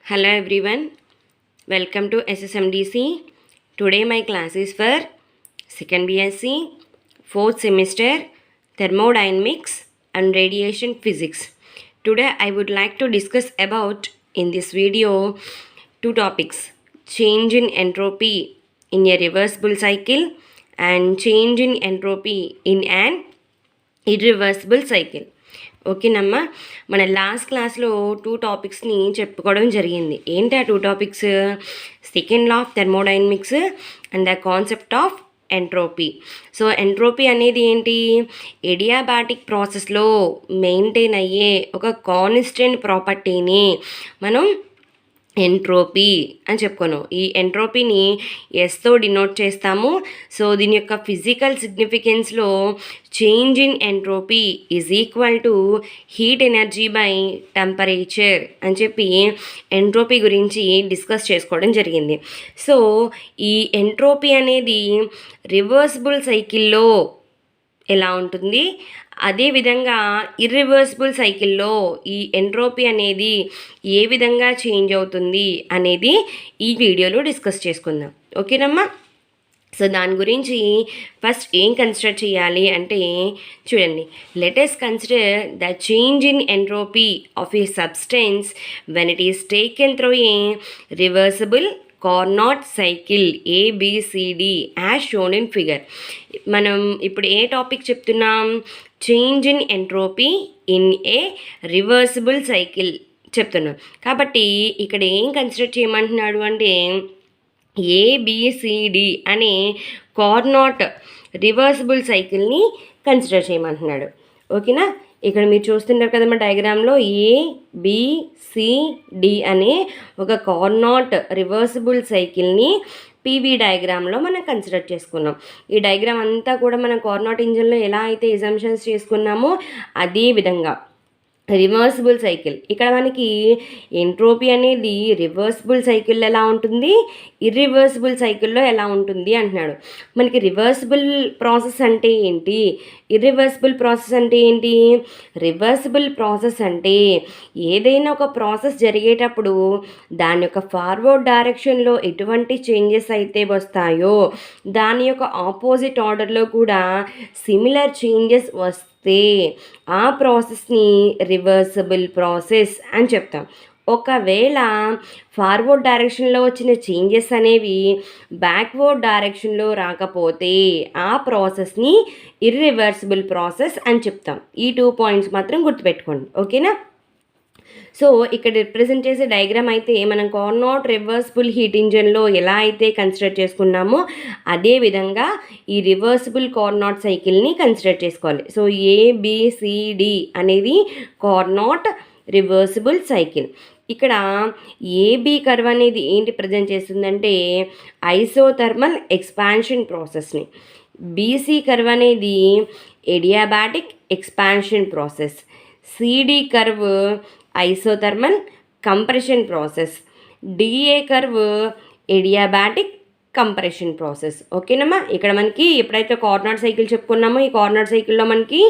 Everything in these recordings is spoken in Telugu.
Hello everyone, welcome to SSMDC. Today my class is for 2nd BSc, 4th semester, Thermodynamics and Radiation Physics. Today I would like to discuss about in this video two topics: change in entropy in a reversible cycle and change in entropy in an irreversible cycle. ఓకేనమ్మా, మన లాస్ట్ క్లాస్లో 2 టాపిక్స్ని చెప్పుకోవడం జరిగింది. ఏంటి ఆ 2 topics? Second law of thermodynamics and the concept of entropy. So entropy అనేది ఏంటి? ఎడియాబాటిక్ ప్రాసెస్లో మెయింటైన్ అయ్యే ఒక కాన్స్టెంట్ ప్రాపర్టీని మనం ఎంట్రోపీ అని చెప్పుకోను. ఈ ఎంట్రోపీని ఎస్తో డినోట్ చేస్తాము. సో దీని యొక్క ఫిజికల్ సిగ్నిఫికెన్స్లో change in entropy is equal to heat energy by temperature అని చెప్పి ఎంట్రోపీ గురించి డిస్కస్ చేసుకోవడం జరిగింది. సో ఈ ఎంట్రోపీ అనేది రివర్సిబుల్ సైకిల్లో ఎలా ఉంటుంది, అదేవిధంగా ఇర్రివర్సిబుల్ సైకిల్లో ఈ ఎంట్రోపీ అనేది ఏ విధంగా చేంజ్ అవుతుంది అనేది ఈ వీడియోలో డిస్కస్ చేసుకుందాం. ఓకేనమ్మా? సో దాని గురించి ఫస్ట్ ఏం కన్సిడర్ చేయాలి అంటే చూడండి, let us consider the change in entropy of A substance when it is taken through a reversible Carnot cycle ABCD as shown in figure. మనం ఇప్పుడు ఏ టాపిక్ చెప్తున్నాం? Change in entropy in a reversible cycle చెప్తున్నాం. కాబట్టి ఇక్కడ ఏం కన్సిడర్ చేయమంటున్నాడు అంటే ABCD అనే కార్నాట్ రివర్సిబుల్ సైకిల్ని కన్సిడర్ చేయమంటున్నాడు. ఓకేనా? ఇక్కడ మీరు చూస్తున్నారు కదమ్మా డయాగ్రామ్లో ABCD అనే ఒక కార్నాట్ రివర్సిబుల్ సైకిల్ని PV డయాగ్రామ్లో మనం కన్సిడర్ చేసుకున్నాం. ఈ డయాగ్రామ్ అంతా కూడా మనం కార్నాట్ ఇంజన్లో ఎలా అయితే ఎగ్జామ్షన్స్ చేసుకున్నామో అదే విధంగా రివర్సిబుల్ సైకిల్. ఇక్కడ మనకి ఎంట్రోపీ అనేది రివర్సిబుల్ సైకిల్లో ఎలా ఉంటుంది, ఇర్రివర్సిబుల్ సైకిల్లో ఎలా ఉంటుంది అంటున్నాడు. మనకి రివర్సిబుల్ ప్రాసెస్ అంటే ఏంటి, ఇర్రివర్సిబుల్ ప్రాసెస్ అంటే ఏంటి? రివర్సిబుల్ ప్రాసెస్ అంటే ఏదైనా ఒక ప్రాసెస్ జరిగేటప్పుడు దాని యొక్క ఫార్వర్డ్ డైరెక్షన్లో ఎటువంటి చేంజెస్ అయితే వస్తాయో దాని యొక్క ఆపోజిట్ ఆర్డర్లో కూడా సిమిలర్ చేంజెస్ వస్తాయి, ఆ ప్రాసెస్ని రివర్సిబుల్ ప్రాసెస్ అని చెప్తాం. ఒకవేళ ఫార్వర్డ్ డైరెక్షన్లో వచ్చిన చేంజెస్ అనేవి బ్యాక్వర్డ్ డైరెక్షన్లో రాకపోతే ఆ ప్రాసెస్ని ఇర్రివర్సిబుల్ ప్రాసెస్ అని చెప్తాం. ఈ 2 పాయింట్స్ మాత్రం గుర్తుపెట్టుకోండి. ఓకేనా? సో ఇక్కడ రిప్రజెంట్ చేసే డయాగ్రామ్ అయితే మనం కార్నాట్ రివర్సిబుల్ హీట్ ఇంజన్లో ఎలా అయితే కన్సిడర్ చేసుకున్నామో అదే విధంగా ఈ రివర్సిబుల్ కార్నాట్ సైకిల్ని కన్సిడర్ చేసుకోవాలి. సో ABCD అనేది కార్నాట్ రివర్సిబుల్ సైకిల్. ఇక్కడ AB కర్వ్ అనేది ఏంటి ప్రజెంట్ చేస్తుందంటే ఐసోథర్మల్ ఎక్స్పాన్షన్ ప్రాసెస్ని, BC కర్వ్ అనేది adiabatic expansion process, CD curve isothermal compression process, DA curve adiabatic compression process. ఓకేనమ్మా? ఇక్కడ మనకి ఎప్పుడైతే కార్నాట్ సైకిల్ చెప్పుకున్నామో ఈ కార్నాట్ సైకిల్లో మనకి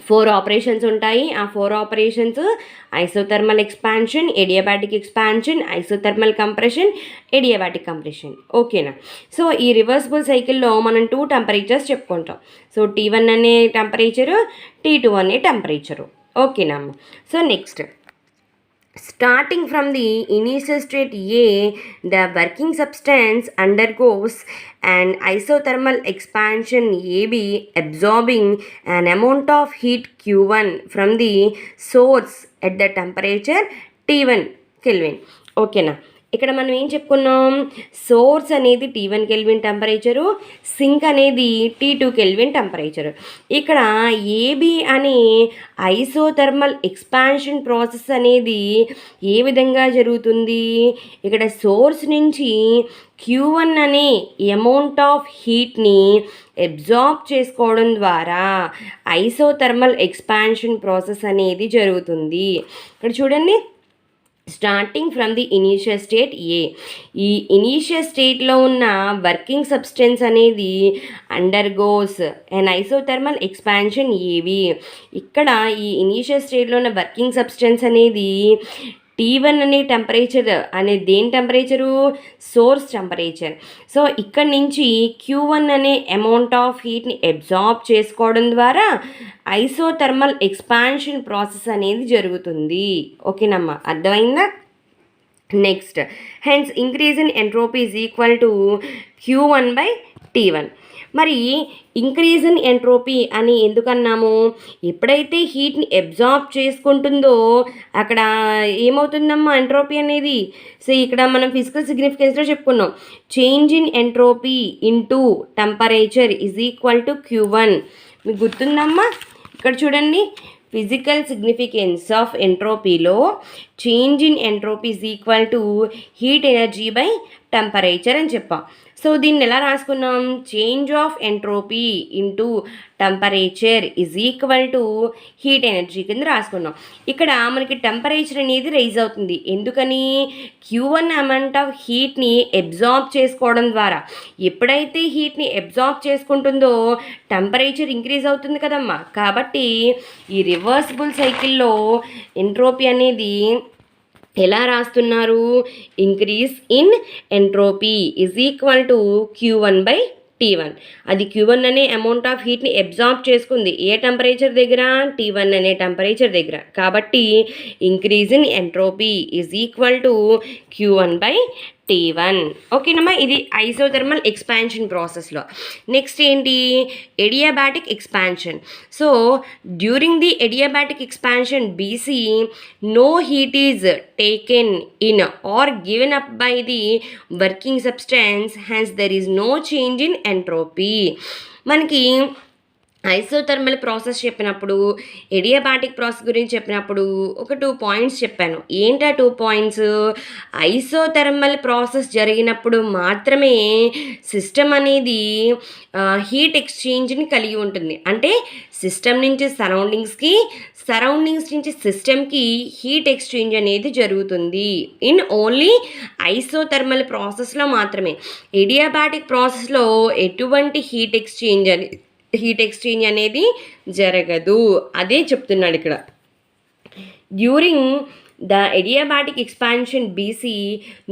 4 ఆపరేషన్స్ ఉంటాయి. ఆ 4 operations isothermal expansion, adiabatic expansion, isothermal compression, adiabatic compression. ఓకేనా? సో ఈ రివర్సిబుల్ సైకిల్లో మనం 2 టెంపరేచర్స్ చెప్పుకుంటాం. సో T1 అనే టెంపరేచరు, T2 అనే టెంపరేచరు. ఓకేనా? So next, starting from the initial state A, the working substance undergoes an isothermal expansion AB, absorbing an amount of heat Q1 from the source at the temperature T1 Kelvin. ఓకేనా? ఇక్కడ మనం ఏం చెప్పుకున్నాం? సోర్స్ అనేది T1 కెల్విన్ టెంపరేచరు, సింక్ అనేది T2 కెల్విన్ టెంపరేచరు. ఇక్కడ AB అనే ఐసోథర్మల్ ఎక్స్పాన్షన్ ప్రాసెస్ అనేది ఏ విధంగా జరుగుతుంది? ఇక్కడ సోర్స్ నుంచి Q1 అనే అమౌంట్ ఆఫ్ హీట్ని అబ్జార్బ్ చేసుకోవడం ద్వారా ఐసోథర్మల్ ఎక్స్పాన్షన్ ప్రాసెస్ అనేది జరుగుతుంది. ఇక్కడ చూడండి, starting from the initial state A, ఈ ఇనీషియల్ స్టేట్లో ఉన్న వర్కింగ్ సబ్స్టెన్స్ అనేది అండర్గోస్ అండ్ ఐసోథర్మల్ ఎక్స్పాన్షన్ ఏవి. ఇక్కడ ఈ ఇనీషియల్ స్టేట్లో ఉన్న వర్కింగ్ సబ్స్టెన్స్ అనేది T1 అనే టెంపరేచర్ అనేది దేని టెంపరేచరు? Source temperature. సో ఇక్కడ నుంచి Q1 అనే అమౌంట్ ఆఫ్ హీట్ని అబ్జార్బ్ చేసుకోవడం ద్వారా ఐసోథర్మల్ ఎక్స్పాన్షన్ ప్రాసెస్ అనేది జరుగుతుంది. ఓకేనమ్మా, అర్థమైందా? Next, hence increase in entropy is equal to Q1/T1. మరి ఇంక్రీజ్ ఇన్ ఎంట్రోపీ అని ఎందుకన్నాము? ఎప్పుడైతే హీట్ని అబ్జార్బ్ చేసుకుంటుందో అక్కడ ఏమవుతుందమ్మా ఎంట్రోపీ అనేది? సో ఇక్కడ మనం ఫిజికల్ సిగ్నిఫికెన్స్లో చెప్పుకున్నాం, change in entropy into temperature is equal to Q1. మీకు గుర్తుందమ్మా? ఇక్కడ చూడండి, ఫిజికల్ సిగ్నిఫికెన్స్ ఆఫ్ ఎంట్రోపీలో change in entropy is equal to heat energy by temperature అని చెప్పాం. సో దీన్ని ఎలా రాసుకున్నాం? Change of entropy into temperature is equal to heat energy కింద రాసుకున్నాం. ఇక్కడ మనకి టెంపరేచర్ అనేది రైజ్ అవుతుంది. ఎందుకని? Q1 అమౌంట్ ఆఫ్ హీట్ని అబ్జార్బ్ చేసుకోవడం ద్వారా. ఎప్పుడైతే హీట్ని అబ్జార్బ్ చేసుకుంటుందో టెంపరేచర్ ఇంక్రీజ్ అవుతుంది కదమ్మా. కాబట్టి ఈ రివర్సిబుల్ సైకిల్లో ఎంట్రోపీ అనేది ఎలా రాస్తున్నారు? Increase in entropy is equal to Q1/T1. అది Q1 అనే అమౌంట్ ఆఫ్ హీట్ని అబ్జార్బ్ చేసుకుంది ఏ టెంపరేచర్ దగ్గర? T1 అనే టెంపరేచర్ దగ్గర. కాబట్టి increase in entropy is equal to Q1/T1. ఓకేనమ్మా, ఇది ఐసోథర్మల్ ఎక్స్పాన్షన్ ప్రాసెస్లో. నెక్స్ట్ ఏంటి? Adiabatic expansion. So during the adiabatic expansion BC, no heat is taken in or given up by the working substance, hence there is no change in entropy. మనకి ఐసోథర్మల్ ప్రాసెస్ చెప్పినప్పుడు, ఎడియాబాటిక్ ప్రాసెస్ గురించి చెప్పినప్పుడు ఒక 2 పాయింట్స్ చెప్పాను. ఏంటా 2 పాయింట్స్? ఐసోథర్మల్ ప్రాసెస్ జరిగినప్పుడు మాత్రమే సిస్టమ్ అనేది హీట్ ఎక్స్చేంజ్ని కలిగి ఉంటుంది. అంటే సిస్టమ్ నుంచి సరౌండింగ్స్కి, సరౌండింగ్స్ నుంచి సిస్టమ్కి హీట్ ఎక్స్చేంజ్ అనేది జరుగుతుంది ఇన్ ఓన్లీ ఐసోథర్మల్ ప్రాసెస్లో మాత్రమే. ఎడియాబాటిక్ ప్రాసెస్లో ఎటువంటి హీట్ ఎక్స్చేంజ్ అనేది జరగదు. అదే చెప్తున్నాడు ఇక్కడ. During the adiabatic expansion BC,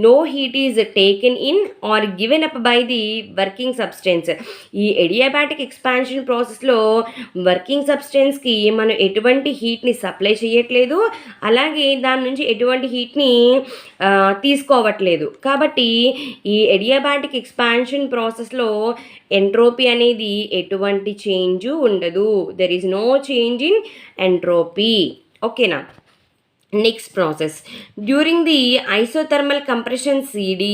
no heat is taken in or given up by the working substance. ఈ ఎడియాబాటిక్ ఎక్స్పాన్షన్ ప్రాసెస్లో వర్కింగ్ సబ్స్టెన్స్కి మనం ఎటువంటి హీట్ని సప్లై చేయట్లేదు, అలాగే దాని నుంచి ఎటువంటి హీట్ని తీసుకోవట్లేదు. కాబట్టి ఈ ఎడియాబాటిక్ ఎక్స్పాన్షన్ ప్రాసెస్లో ఎంట్రోపీ అనేది ఎటువంటి చేంజ్ ఉండదు. There is no change in entropy. ఓకేనా? Next process, during the isothermal compression CD,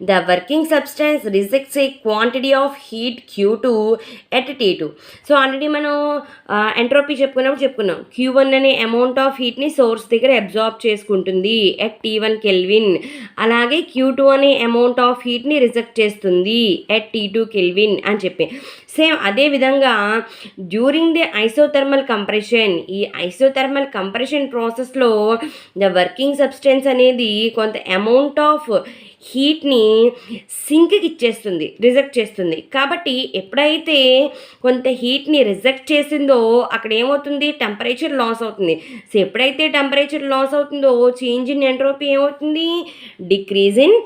the working substance rejects a quantity of heat Q2 at T2. So already మనం ఎంట్రోపీ చెప్పుకున్నాం. Q1 అనే అమౌంట్ ఆఫ్ హీట్ని సోర్స్ దగ్గర అబ్జార్బ్ చేసుకుంటుంది at T1 కెల్విన్. అలాగే Q2 అనే అమౌంట్ ఆఫ్ హీట్ని రిజెక్ట్ చేస్తుంది at T2 కెల్విన్ అని చెప్పి. సేమ్ అదే విధంగా డ్యూరింగ్ ది ఐసోథర్మల్ కంప్రెషన్, ఈ ఐసోథర్మల్ కంప్రెషన్ ప్రాసెస్లో ద వర్కింగ్ సబ్స్టెన్స్ అనేది కొంత అమౌంట్ ఆఫ్ హీట్ని సింక్కి ఇచ్చేస్తుంది, రిజెక్ట్ చేస్తుంది. కాబట్టి ఎప్పుడైతే కొంత హీట్ని రిజెక్ట్ చేసిందో అక్కడ ఏమవుతుంది? టెంపరేచర్ లాస్ అవుతుంది. సో ఎప్పుడైతే టెంపరేచర్ లాస్ అవుతుందో చేంజ్ ఇన్ ఎంట్రోపీ ఏమవుతుంది? Decrease in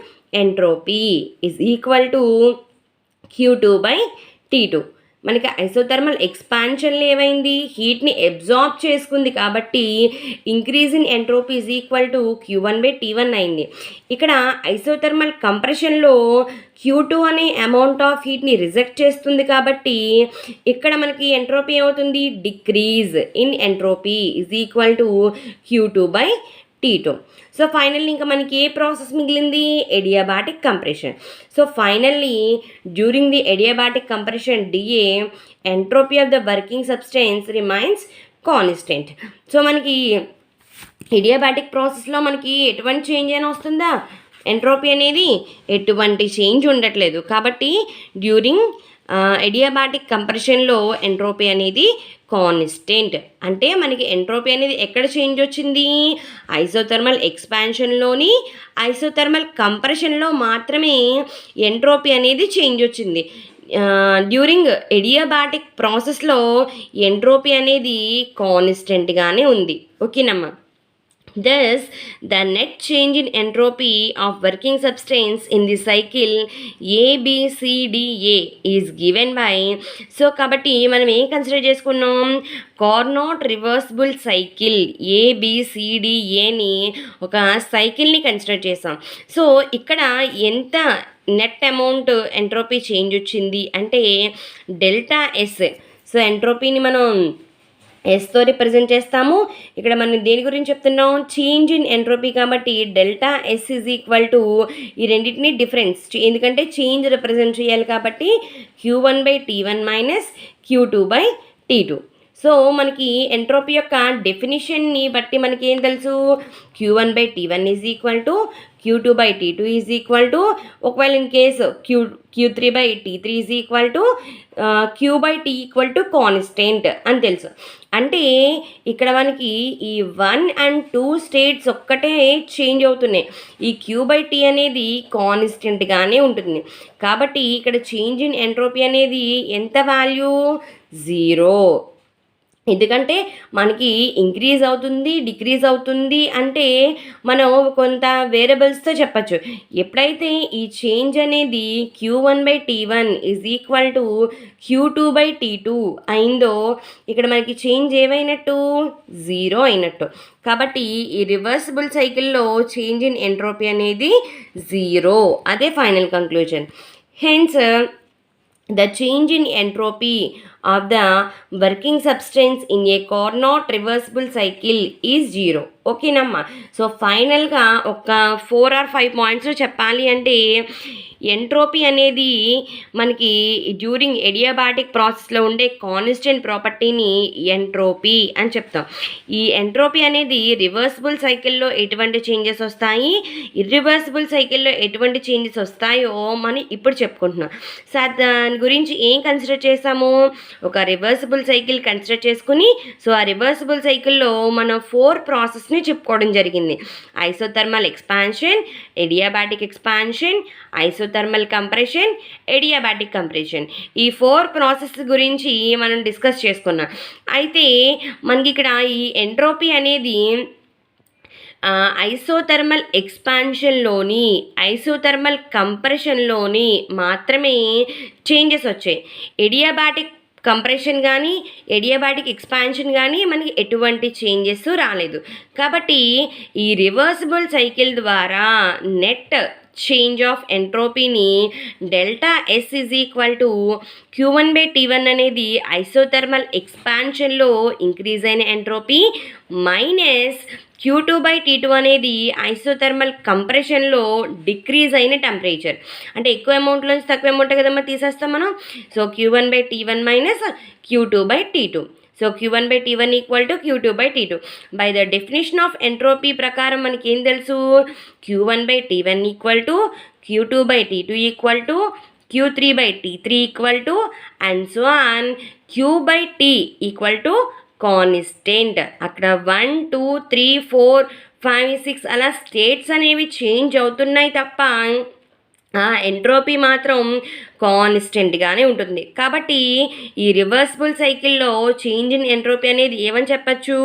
entropy is equal to Q2/T2. మనకి ఐసోథర్మల్ ఎక్స్పాన్షన్లో ఏమైంది? హీట్ని అబ్జార్బ్ చేసుకుంది కాబట్టి increase in entropy is equal to Q1/T1 అయింది. ఇక్కడ ఐసోథర్మల్ కంప్రెషన్లో Q2 అనే అమౌంట్ ఆఫ్ హీట్ని రిజెక్ట్ చేస్తుంది కాబట్టి ఇక్కడ మనకి ఎంట్రోపీ ఏమవుతుంది? Decrease in entropy is equal to Q2/T2. So finally ఇంకా మనకి ఏ ప్రాసెస్ మిగిలింది? Adiabatic compression. So finally during the adiabatic compression DA, entropy of the working substance remains constant. So మనకి ఎడియాబాటిక్ ప్రాసెస్లో మనకి ఎటువంటి చేంజ్ అయినా వస్తుందా? ఎంట్రోపీ అనేది ఎటువంటి చేంజ్ ఉండట్లేదు. కాబట్టి డ్యూరింగ్ ఎడియాబాటిక్ కంప్రెషన్లో ఎంట్రోపీ అనేది కాన్స్టెంట్. అంటే మనకి ఎంట్రోపీ అనేది ఎక్కడ చేంజ్ వచ్చింది? ఐసోథర్మల్ ఎక్స్పాన్షన్లోని ఐసోథర్మల్ కంప్రెషన్లో మాత్రమే ఎంట్రోపీ అనేది చేంజ్ వచ్చింది. డ్యూరింగ్ ఎడియాబాటిక్ ప్రాసెస్లో ఎంట్రోపీ అనేది కాన్స్టెంట్గానే ఉంది. ఓకేనమ్మా? Thus, the net change in entropy of working substance in the cycle ABCDA is given by. So కాబట్టి మనం ఏం కన్సిడర్ చేసుకున్నాం, కార్నోట్ రివర్సిబుల్ సైకిల్ ABCDAని ఒక సైకిల్ని కన్సిడర్ చేసాం. సో ఇక్కడ ఎంత నెట్ అమౌంట్ ఎంట్రోపీ చేంజ్ వచ్చింది అంటే డెల్టా ఎస్. సో ఎంట్రోపీని మనం ఎస్తో రిప్రజెంట్ చేస్తాము. ఇక్కడ మనం దేని గురించి చెప్తున్నాం, చేంజ్ ఇన్ ఎంట్రోపీ కాబట్టి delta S is equal to ఈ రెండింటిని డిఫరెన్స్, ఎందుకంటే చేంజ్ రిప్రజెంట్ చేయాలి కాబట్టి Q1/T1 మైనస్ Q2/T2. సో మనకి ఎంట్రోపీ యొక్క డెఫినిషన్ని బట్టి మనకి ఏం తెలుసు, Q1/T1 is equal to Q2/T2 is equal to, ఒకవేళ in case Q3/T3 is equal to Q/T equal to constant అని తెలుసు. అంటే ఇక్కడ మనకి ఈ 1 and 2 స్టేట్స్ ఒక్కటే చేంజ్ అవుతున్నాయి, ఈ Q/T అనేది కాన్స్టెంట్గానే ఉంటుంది. కాబట్టి ఇక్కడ చేంజ్ ఇన్ ఎంట్రోపీ అనేది ఎంత వాల్యూ, 0. ఎందుకంటే మనకి ఇంక్రీజ్ అవుతుంది డిక్రీజ్ అవుతుంది అంటే మనం కొంత వేరియబుల్స్తో చెప్పచ్చు. ఎప్పుడైతే ఈ చేంజ్ అనేది Q1/T1 is equal to Q2/T2 అయిందో ఇక్కడ మనకి చేంజ్ ఏమైనట్టు, 0 అయినట్టు. కాబట్టి ఈ రివర్సిబుల్ సైకిల్లో చేంజ్ ఇన్ ఎంట్రోపీ అనేది 0. అదే final conclusion. Hence the change in entropy of the working substance in a Carnot reversible cycle is 0. ఓకేనమ్మా. సో ఫైనల్గా ఒక 4 or 5 పాయింట్స్ చెప్పాలి అంటే ఎంట్రోపీ అనేది మనకి డ్యూరింగ్ ఎడియాబాటిక్ ప్రాసెస్లో ఉండే కాన్స్టెంట్ ప్రాపర్టీని ఎంట్రోపీ అని చెప్తాం. ఈ ఎంట్రోపీ అనేది రివర్సిబుల్ సైకిల్లో ఎటువంటి చేంజెస్ వస్తాయి, ఇర్రివర్సిబుల్ సైకిల్లో ఎటువంటి చేంజెస్ వస్తాయో మనం ఇప్పుడు చెప్పుకుంటున్నాం. సో దాని గురించి ఏం కన్సిడర్ చేసాము, ఒక రివర్సిబుల్ సైకిల్ కన్సిడర్ చేసుకుని, సో ఆ రివర్సిబుల్ సైకిల్లో మనం 4 ప్రాసెస్ని చెప్పుకోవడం జరిగింది. Isothermal expansion, adiabatic expansion, isothermal compression, adiabatic compression, ఈ 4 ప్రాసెస్ గురించి మనం డిస్కస్ చేసుకున్నాం. అయితే మనకి ఇక్కడ ఈ ఎంట్రోపీ అనేది ఐసోథర్మల్ ఎక్స్పాన్షన్లోని ఐసోథర్మల్ కంప్రెషన్లోని మాత్రమే చేంజెస్ వచ్చాయి. ఎడియాబాటిక్ కంప్రెషన్ కానీ ఎడియాబాటిక్ ఎక్స్పాన్షన్ కానీ మనకి ఎటువంటి చేంజెస్ రాలేదు. కాబట్టి ఈ రివర్సిబుల్ సైకిల్ ద్వారా నెట్ చేంజ్ ఆఫ్ ఎంట్రోపీని delta S is equal to Q1/T1 అనేది ఐసోథర్మల్ ఎక్స్పాన్షన్లో ఇంక్రీజ్ అయిన ఎంట్రోపీ మైనస్ Q2/T2 అనేది ఐసోథర్మల్ కంప్రెషన్లో డిక్రీజ్ అయిన టెంపరేచర్. అంటే ఎక్కువ అమౌంట్లోంచి తక్కువ అమౌంట్ కదమ్మా తీసేస్తాం మనం. So Q1/T1 minus Q2/T2. So Q1/T1 equal to Q2/T2. By the definition of entropy ప్రకారం మనకి ఏం తెలుసు, Q1/T1 equal to Q2/T2 equal to Q3/T3 equal to and so on Q/T equal to constant. అక్కడ 1 2 3 4 5 6 అలా స్టేట్స్ అనేవి చేంజ్ అవుతున్నాయి తప్ప ఎంట్రోపీ మాత్రం కాన్స్టెంట్గానే ఉంటుంది. కాబట్టి ఈ రివర్సిబుల్ సైకిల్లో చేంజ్ ఇన్ ఎంట్రోపీ అనేది ఏమని చెప్పచ్చు,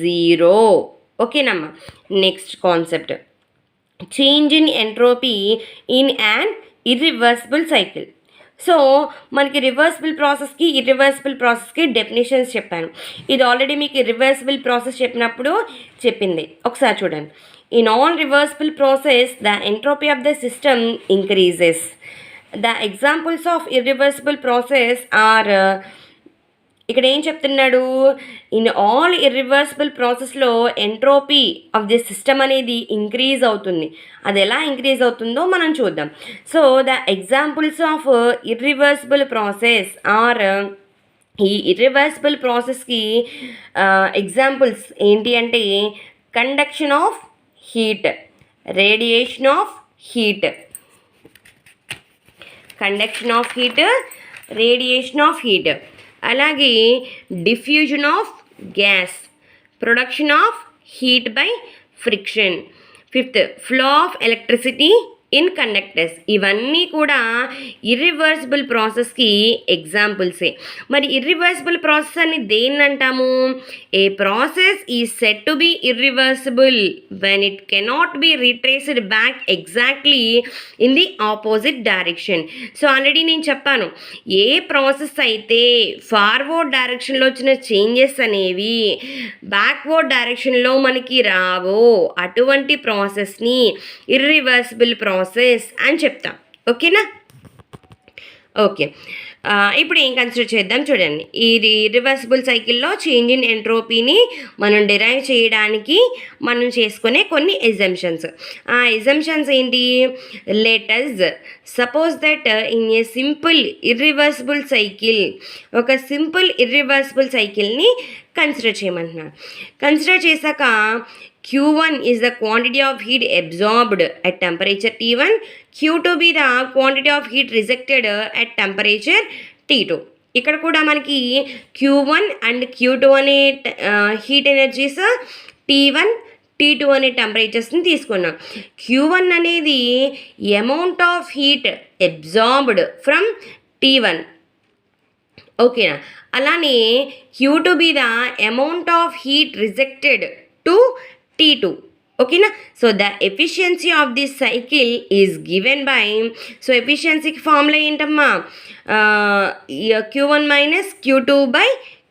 0. ఓకేనమ్మా. Next concept, change in entropy in an irreversible cycle. So మనకి రివర్సిబుల్ ప్రాసెస్కి ఇర్రివర్సిబుల్ ప్రాసెస్కి డెఫినేషన్స్ చెప్పాను. ఇది ఆల్రెడీ మీకు రివర్సిబుల్ ప్రాసెస్ చెప్పినప్పుడు చెప్పింది, ఒకసారి చూడండి. In all reversible process, the entropy of the system increases. The examples of irreversible process are ఇక్కడ ఏం చెప్తున్నాడు, ఇన్ ఆల్ ఇర్రివర్సిబుల్ ప్రాసెస్లో ఎంట్రోపీ ఆఫ్ ది సిస్టమ్ అనేది ఇంక్రీజ్ అవుతుంది. అది ఎలా ఇంక్రీజ్ అవుతుందో మనం చూద్దాం. So the examples of irreversible process are, ఈ ఇర్రివర్సిబుల్ ప్రాసెస్కి ఎగ్జాంపుల్స్ ఏంటి అంటే conduction of heat, radiation of heat, conduction of heat, radiation of heat, అలాగే diffusion of gas, production of heat by friction. 5th, flow of electricity in conductors. ఇవన్నీ కూడా ఇర్రివర్సిబుల్ ప్రాసెస్కి ఎగ్జాంపుల్సే. మరి ఇర్రివర్సిబుల్ ప్రాసెస్ అని దేన్ని అంటాము? A process is said to be irreversible when it cannot be retraced back exactly in the opposite direction. So already నేను చెప్పాను, ఏ ప్రాసెస్ అయితే ఫార్వర్డ్ డైరెక్షన్లో వచ్చిన చేంజెస్ అనేవి బ్యాక్వర్డ్ డైరెక్షన్లో మనకి రావో అటువంటి ప్రాసెస్ని ఇర్రివర్సిబుల్ ప్రాసెస్ అని చెప్తాం. ఓకేనా? ఓకే, ఇప్పుడు ఏం కన్సిడర్ చేద్దాం చూడండి. ఈ రివర్సిబుల్ సైకిల్లో చేంజ్ ఇన్ ఎంట్రోపీని మనం డిరైవ్ చేయడానికి మనం చేసుకునే కొన్ని ఎజంప్షన్స్. ఆ ఎజంప్షన్స్ ఏంటి? Let us suppose that in a simple irreversible cycle, ఒక సింపుల్ ఇర్రివర్సిబుల్ సైకిల్ని కన్సిడర్ చేయమంటున్నాను. కన్సిడర్ చేశాక Q1 is the quantity of heat absorbed at temperature T1, Q2 be the quantity of heat rejected at temperature T2. ఇక్కడ కూడా మనకి Q1 అండ్ Q2 అనే హీట్ ఎనర్జీస్, T1 T2 అనే టెంపరేచర్స్ని తీసుకున్నాం. Q1 అనేది amount of heat absorbed from T1. ఓకేనా? అలానే Q2 be the amount of heat rejected to T2. ఓకేనా? So the efficiency of this cycle is given by, so ఎఫిషియన్సీకి ఫార్ములా ఏంటమ్మా? Q1 minus Q2 by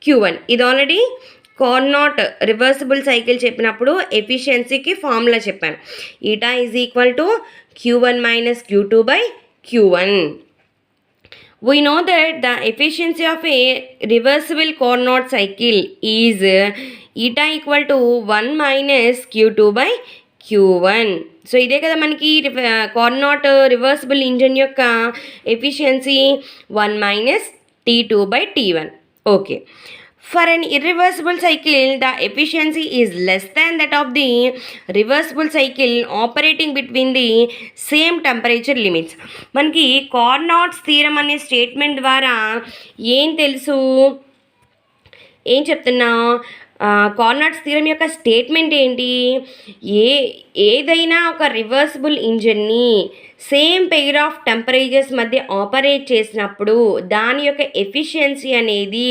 Q1. ఇది ఆల్రెడీ కార్నాట్ రివర్సిబుల్ సైకిల్ చెప్పినప్పుడు ఎఫిషియన్సీకి ఫార్ములా చెప్పాను. Eta is equal to Q1 minus Q2 by Q1. We know that the efficiency of a reversible Carnot cycle is eta equal to 1 minus Q2 by Q1. So ఇదే కదా మనకి కార్నాట్ రివర్సిబుల్ ఇంజన్ యొక్క efficiency 1 minus T2 by T1. Okay. For an irreversible cycle, the efficiency is less than that of the reversible cycle operating between the same temperature limits. మనకి కార్నాట్స్ థీరం అనే స్టేట్మెంట్ ద్వారా ఏం తెలుసు? ఏం చెప్తున్నా? కార్నాట్స్ థీరం యొక్క స్టేట్మెంట్ ఏంటి? ఏదైనా ఒక రివర్సిబుల్ ఇంజన్ని సేమ్ పెయిర్ ఆఫ్ టెంపరేచర్స్ మధ్య ఆపరేట్ చేసినప్పుడు దాని యొక్క ఎఫిషియన్సీ అనేది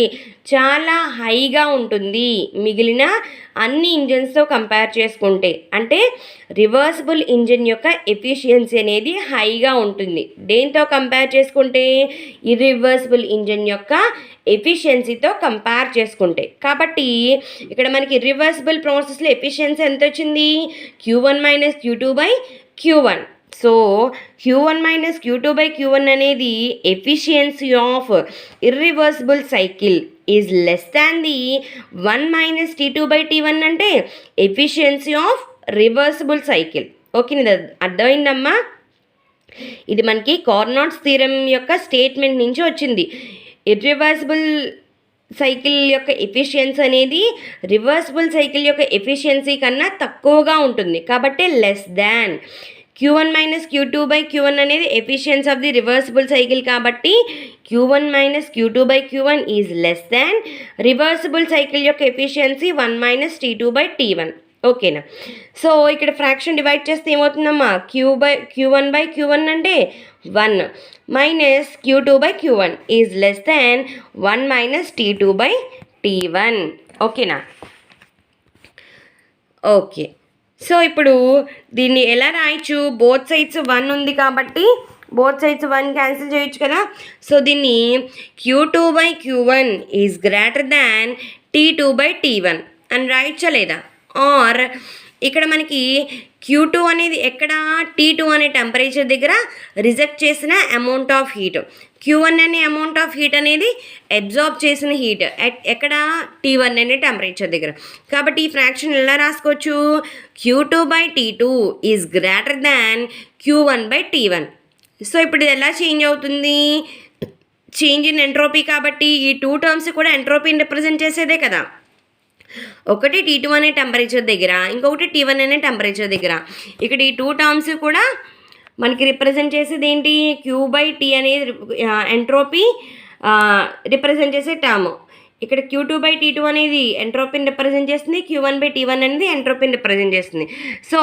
చాలా హైగా ఉంటుంది మిగిలిన అన్ని ఇంజన్స్తో కంపేర్ చేసుకుంటే. అంటే రివర్సిబుల్ ఇంజన్ యొక్క ఎఫిషియన్సీ అనేది హైగా ఉంటుంది దేంతో కంపేర్ చేసుకుంటే? ఇర్రివర్సిబుల్ ఇంజన్ యొక్క ఎఫిషియన్సీతో కంపేర్ చేసుకుంటే. కాబట్టి ఇక్కడ మనకి ఇర్రివర్సిబుల్ ప్రాసెస్లో ఎఫిషియన్సీ ఎంత వచ్చింది? Q1 minus Q2 by Q1. So Q1 minus Q2 by Q1 అనేది efficiency of irreversible cycle is less than the 1 minus T2 by T1 అంటే efficiency of reversible cycle. Okay, అర్థమైందమ్మా? ఇది మనకి కార్నాట్స్ థీరం యొక్క స్టేట్మెంట్ నుంచి వచ్చింది. ఇర్రివర్సిబుల్ సైకిల్ యొక్క ఎఫిషియన్సీ అనేది రివర్సిబుల్ సైకిల్ యొక్క ఎఫిషియన్సీ కన్నా తక్కువగా ఉంటుంది కాబట్టి less than. Q1 minus Q2 by Q1 అనేది efficiency of the reversible cycle కాబట్టి Q1 minus Q2 by Q1 is less than reversible cycle యొక్క efficiency 1 minus T2 by T1. ఓకేనా? సో ఇక్కడ ఫ్రాక్షన్ డివైడ్ చేస్తే ఏమవుతుందమ్మా? Q1 బై Q1 అంటే 1 minus Q2 by Q1 is less than 1 minus T2 by T1. ఓకేనా? ఓకే, సో ఇప్పుడు దీన్ని ఎలా రాయొచ్చు? బోత్ సైడ్స్ 1 ఉంది కాబట్టి బోత్ సైడ్స్ 1 క్యాన్సిల్ చేయొచ్చు కదా. సో దీన్ని Q2 by Q1 is greater than T2 by T1 అని రాయొచ్చా లేదా? ఆర్ ఇక్కడ మనకి Q2 అనేది ఎక్కడ? T2 అనే టెంపరేచర్ దగ్గర రిజెక్ట్ చేసిన అమౌంట్ ఆఫ్ హీట్. Q1 అనే అమౌంట్ ఆఫ్ హీట్ అనేది అబ్జార్బ్ చేసిన హీట్ ఎక్కడ? T1 అనే టెంపరేచర్ దగ్గర. కాబట్టి ఈ ఫ్రాక్షన్ ఎలా రాసుకోవచ్చు? Q2 by T2 is greater than Q1 by T1. So ఇప్పుడు ఇది ఎలా చేంజ్ అవుతుంది? చేంజ్ ఇన్ ఎంట్రోపీ కాబట్టి ఈ 2 టర్మ్స్ కూడా ఎంట్రోపీని రిప్రజెంట్ చేసేదే కదా. ఒకటి T2 అనే టెంపరేచర్ దగ్గర, ఇంకొకటి T1 అనే టెంపరేచర్ దగ్గర. ఇక్కడ ఈ 2 టర్మ్స్ కూడా మనకి రిప్రజెంట్ చేసేది ఏంటి? Q/T అనేది ఎంట్రోపీ రిప్రజెంట్ చేసే టర్మ్. ఇక్కడ Q2/T2 అనేది ఎంట్రోపీని రిప్రజెంట్ చేస్తుంది, Q1/T1 అనేది ఎంట్రోపీని రిప్రజెంట్ చేస్తుంది. సో